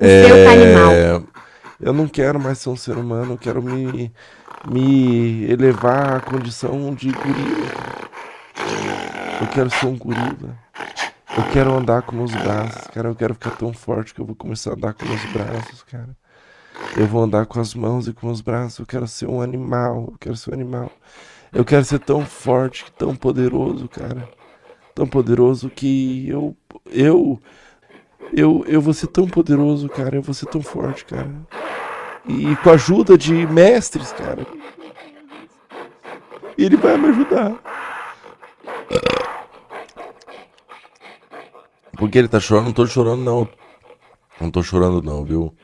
O seu animal. Eu não quero mais ser um ser humano, eu quero me elevar à condição de gorila, cara. Eu quero ser um gorila. Eu quero andar com meus braços, cara. Eu quero ficar tão forte que eu vou começar a andar com meus braços, cara. Eu vou andar com as mãos e com os braços. Eu quero ser um animal. Eu quero ser um animal. Eu quero ser tão forte, tão poderoso, cara. Tão poderoso que eu, eu vou ser tão poderoso, cara. Eu vou ser tão forte, cara. E com a ajuda de mestres, cara. Ele vai me ajudar. Porque ele tá chorando? Não tô chorando, não. Não tô chorando, não, viu?